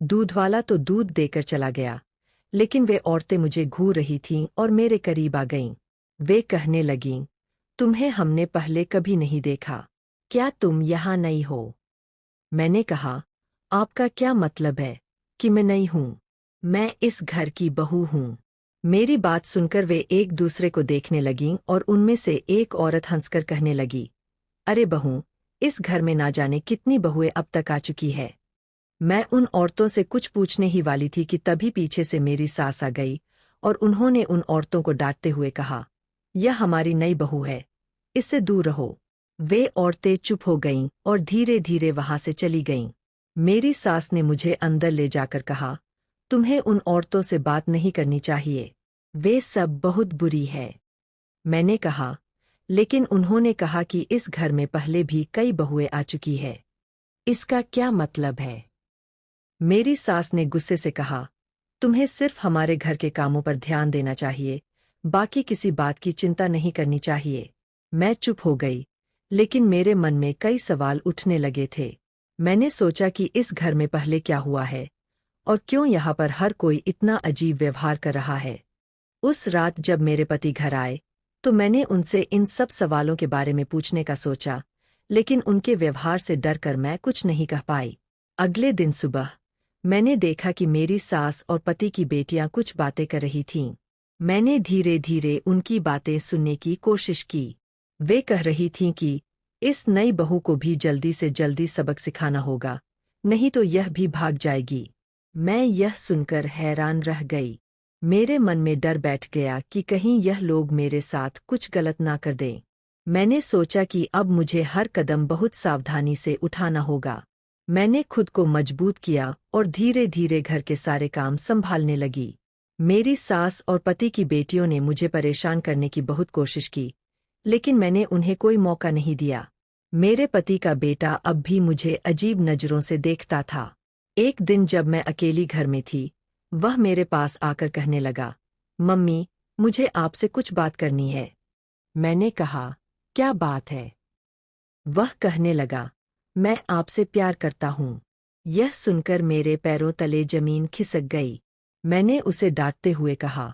दूधवाला तो दूध देकर चला गया, लेकिन वे औरतें मुझे घूर रही थीं और मेरे करीब आ गईं। वे कहने लगीं, तुम्हें हमने पहले कभी नहीं देखा। क्या तुम यहाँ नई हो? मैंने कहा, आपका क्या मतलब है कि मैं नई हूँ? मैं इस घर की बहू हूँ। मेरी बात सुनकर वे एक दूसरे को देखने लगीं और उनमें से एक औरत हंसकर कहने लगी, अरे बहू, इस घर में ना जाने कितनी बहुएं अब तक आ चुकी है। मैं उन औरतों से कुछ पूछने ही वाली थी कि तभी पीछे से मेरी सास आ गई और उन्होंने उन औरतों को डांटते हुए कहा, यह हमारी नई बहू है, इससे दूर रहो। वे औरतें चुप हो गईं और धीरे धीरे वहां से चली गईं। मेरी सास ने मुझे अंदर ले जाकर कहा, तुम्हें उन औरतों से बात नहीं करनी चाहिए, वे सब बहुत बुरी है। मैंने कहा, लेकिन उन्होंने कहा कि इस घर में पहले भी कई बहुएं आ चुकी है, इसका क्या मतलब है? मेरी सास ने गुस्से से कहा, तुम्हें सिर्फ हमारे घर के कामों पर ध्यान देना चाहिए, बाकी किसी बात की चिंता नहीं करनी चाहिए। मैं चुप हो गई, लेकिन मेरे मन में कई सवाल उठने लगे थे। मैंने सोचा कि इस घर में पहले क्या हुआ है और क्यों यहाँ पर हर कोई इतना अजीब व्यवहार कर रहा है। उस रात जब मेरे पति घर आए, तो मैंने उनसे इन सब सवालों के बारे में पूछने का सोचा, लेकिन उनके व्यवहार से डरकर मैं कुछ नहीं कह पाई। अगले दिन सुबह मैंने देखा कि मेरी सास और पति की बेटियां कुछ बातें कर रही थीं। मैंने धीरे धीरे उनकी बातें सुनने की कोशिश की। वे कह रही थीं कि इस नई बहू को भी जल्दी से जल्दी सबक सिखाना होगा, नहीं तो यह भी भाग जाएगी। मैं यह सुनकर हैरान रह गई। मेरे मन में डर बैठ गया कि कहीं यह लोग मेरे साथ कुछ गलत ना कर दें। मैंने सोचा कि अब मुझे हर कदम बहुत सावधानी से उठाना होगा। मैंने खुद को मजबूत किया और धीरे धीरे घर के सारे काम संभालने लगी। मेरी सास और पति की बेटियों ने मुझे परेशान करने की बहुत कोशिश की, लेकिन मैंने उन्हें कोई मौका नहीं दिया। मेरे पति का बेटा अब भी मुझे अजीब नजरों से देखता था। एक दिन जब मैं अकेली घर में थी, वह मेरे पास आकर कहने लगा, मम्मी, मुझे आपसे कुछ बात करनी है। मैंने कहा, क्या बात है? वह कहने लगा, मैं आपसे प्यार करता हूँ। यह सुनकर मेरे पैरों तले जमीन खिसक गई। मैंने उसे डांटते हुए कहा,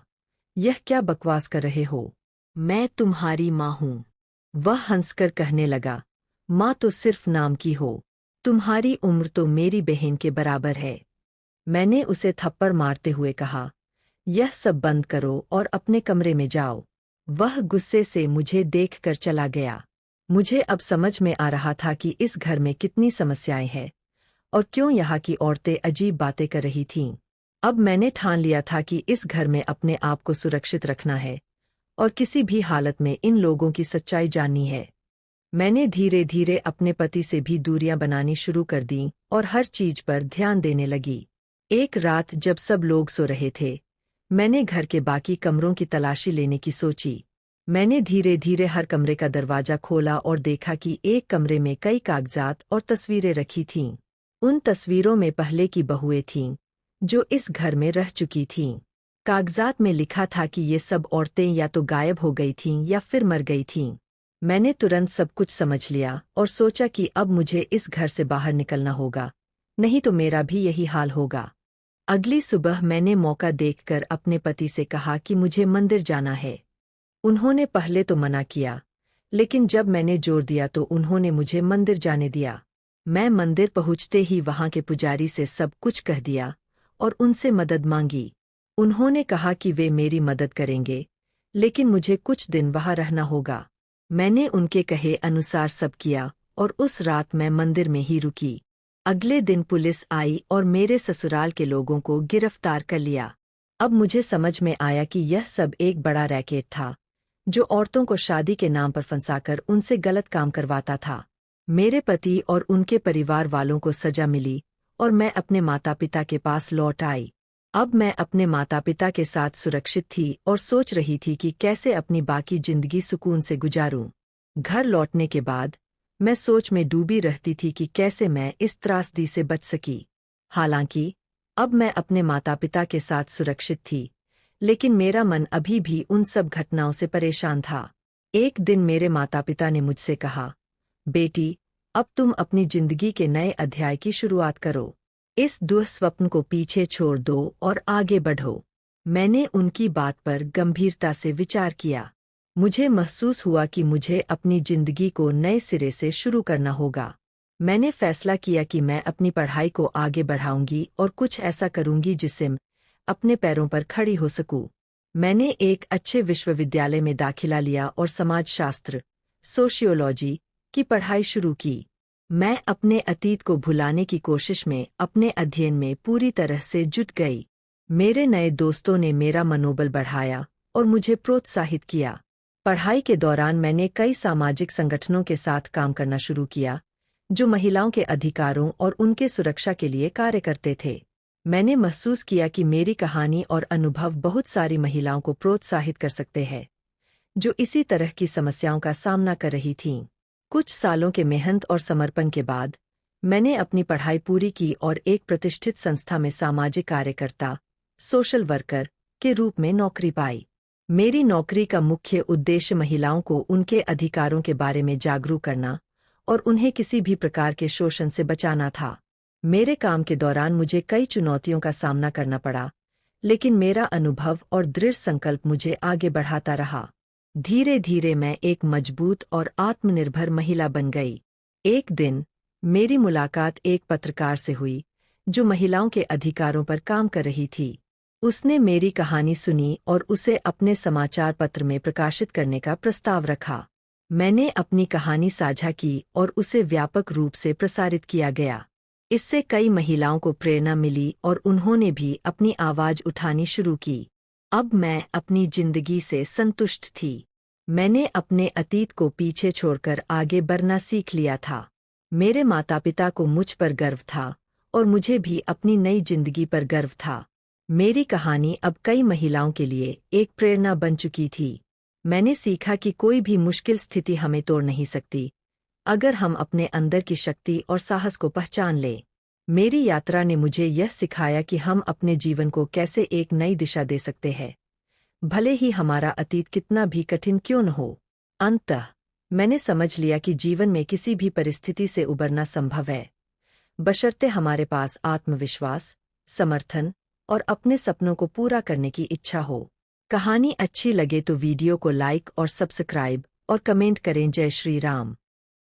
यह क्या बकवास कर रहे हो? मैं तुम्हारी माँ हूँ। वह हंसकर कहने लगा, माँ तो सिर्फ नाम की हो, तुम्हारी उम्र तो मेरी बहन के बराबर है। मैंने उसे थप्पड़ मारते हुए कहा, यह सब बंद करो और अपने कमरे में जाओ। वह गुस्से से मुझे देखकर चला गया। मुझे अब समझ में आ रहा था कि इस घर में कितनी समस्याएं हैं और क्यों यहाँ की औरतें अजीब बातें कर रही थीं। अब मैंने ठान लिया था कि इस घर में अपने आप को सुरक्षित रखना है और किसी भी हालत में इन लोगों की सच्चाई जाननी है। मैंने धीरे धीरे अपने पति से भी दूरियां बनानी शुरू कर दीं और हर चीज पर ध्यान देने लगी। एक रात जब सब लोग सो रहे थे, मैंने घर के बाकी कमरों की तलाशी लेने की सोची। मैंने धीरे धीरे हर कमरे का दरवाजा खोला और देखा कि एक कमरे में कई कागजात और तस्वीरें रखी थीं। उन तस्वीरों में पहले की बहुएं थीं, जो इस घर में रह चुकी थीं। कागजात में लिखा था कि ये सब औरतें या तो गायब हो गई थीं या फिर मर गई थीं। मैंने तुरंत सब कुछ समझ लिया और सोचा कि अब मुझे इस घर से बाहर निकलना होगा, नहीं तो मेरा भी यही हाल होगा। अगली सुबह मैंने मौका देखकर अपने पति से कहा कि मुझे मंदिर जाना है। उन्होंने पहले तो मना किया, लेकिन जब मैंने जोर दिया तो उन्होंने मुझे मंदिर जाने दिया। मैं मंदिर पहुंचते ही वहां के पुजारी से सब कुछ कह दिया और उनसे मदद मांगी। उन्होंने कहा कि वे मेरी मदद करेंगे, लेकिन मुझे कुछ दिन वहां रहना होगा। मैंने उनके कहे अनुसार सब किया और उस रात मैं मंदिर में ही रुकी। अगले दिन पुलिस आई और मेरे ससुराल के लोगों को गिरफ्तार कर लिया। अब मुझे समझ में आया कि यह सब एक बड़ा रैकेट था, जो औरतों को शादी के नाम पर फंसाकर उनसे गलत काम करवाता था। मेरे पति और उनके परिवार वालों को सजा मिली और मैं अपने माता पिता के पास लौट आई। अब मैं अपने माता पिता के साथ सुरक्षित थी और सोच रही थी कि कैसे अपनी बाकी जिंदगी सुकून से गुजारूं। घर लौटने के बाद मैं सोच में डूबी रहती थी कि कैसे मैं इस त्रासदी से बच सकी। हालांकि अब मैं अपने माता पिता के साथ सुरक्षित थी, लेकिन मेरा मन अभी भी उन सब घटनाओं से परेशान था। एक दिन मेरे माता पिता ने मुझसे कहा, बेटी, अब तुम अपनी जिंदगी के नए अध्याय की शुरुआत करो। इस दुःस्वप्न को पीछे छोड़ दो और आगे बढ़ो। मैंने उनकी बात पर गंभीरता से विचार किया। मुझे महसूस हुआ कि मुझे अपनी जिंदगी को नए सिरे से शुरू करना होगा। मैंने फैसला किया कि मैं अपनी पढ़ाई को आगे बढ़ाऊंगी और कुछ ऐसा करूंगी जिससे मैं अपने पैरों पर खड़ी हो सकूं। मैंने एक अच्छे विश्वविद्यालय में दाखिला लिया और समाजशास्त्र, सोशियोलॉजी की पढ़ाई शुरू की। मैं अपने अतीत को भुलाने की कोशिश में अपने अध्ययन में पूरी तरह से जुट गई। मेरे नए दोस्तों ने मेरा मनोबल बढ़ाया और मुझे प्रोत्साहित किया। पढ़ाई के दौरान मैंने कई सामाजिक संगठनों के साथ काम करना शुरू किया, जो महिलाओं के अधिकारों और उनके सुरक्षा के लिए कार्य करते थे। मैंने महसूस किया कि मेरी कहानी और अनुभव बहुत सारी महिलाओं को प्रोत्साहित कर सकते हैं, जो इसी तरह की समस्याओं का सामना कर रही थीं। कुछ सालों के मेहनत और समर्पण के बाद मैंने अपनी पढ़ाई पूरी की और एक प्रतिष्ठित संस्था में सामाजिक कार्यकर्ता, सोशल वर्कर के रूप में नौकरी पाई। मेरी नौकरी का मुख्य उद्देश्य महिलाओं को उनके अधिकारों के बारे में जागरूक करना और उन्हें किसी भी प्रकार के शोषण से बचाना था। मेरे काम के दौरान मुझे कई चुनौतियों का सामना करना पड़ा, लेकिन मेरा अनुभव और दृढ़ संकल्प मुझे आगे बढ़ाता रहा। धीरे धीरे मैं एक मजबूत और आत्मनिर्भर महिला बन गई। एक दिन मेरी मुलाकात एक पत्रकार से हुई, जो महिलाओं के अधिकारों पर काम कर रही थी। उसने मेरी कहानी सुनी और उसे अपने समाचार पत्र में प्रकाशित करने का प्रस्ताव रखा। मैंने अपनी कहानी साझा की और उसे व्यापक रूप से प्रसारित किया गया। इससे कई महिलाओं को प्रेरणा मिली और उन्होंने भी अपनी आवाज उठानी शुरू की। अब मैं अपनी जिंदगी से संतुष्ट थी। मैंने अपने अतीत को पीछे छोड़कर आगे बढ़ना सीख लिया था। मेरे माता-पिता को मुझ पर गर्व था और मुझे भी अपनी नई जिंदगी पर गर्व था। मेरी कहानी अब कई महिलाओं के लिए एक प्रेरणा बन चुकी थी। मैंने सीखा कि कोई भी मुश्किल स्थिति हमें तोड़ नहीं सकती, अगर हम अपने अंदर की शक्ति और साहस को पहचान लें। मेरी यात्रा ने मुझे यह सिखाया कि हम अपने जीवन को कैसे एक नई दिशा दे सकते हैं, भले ही हमारा अतीत कितना भी कठिन क्यों न हो। अंततः मैंने समझ लिया कि जीवन में किसी भी परिस्थिति से उबरना संभव है, बशर्ते हमारे पास आत्मविश्वास, समर्थन और अपने सपनों को पूरा करने की इच्छा हो। कहानी अच्छी लगे तो वीडियो को लाइक और सब्सक्राइब और कमेंट करें। जय श्री राम।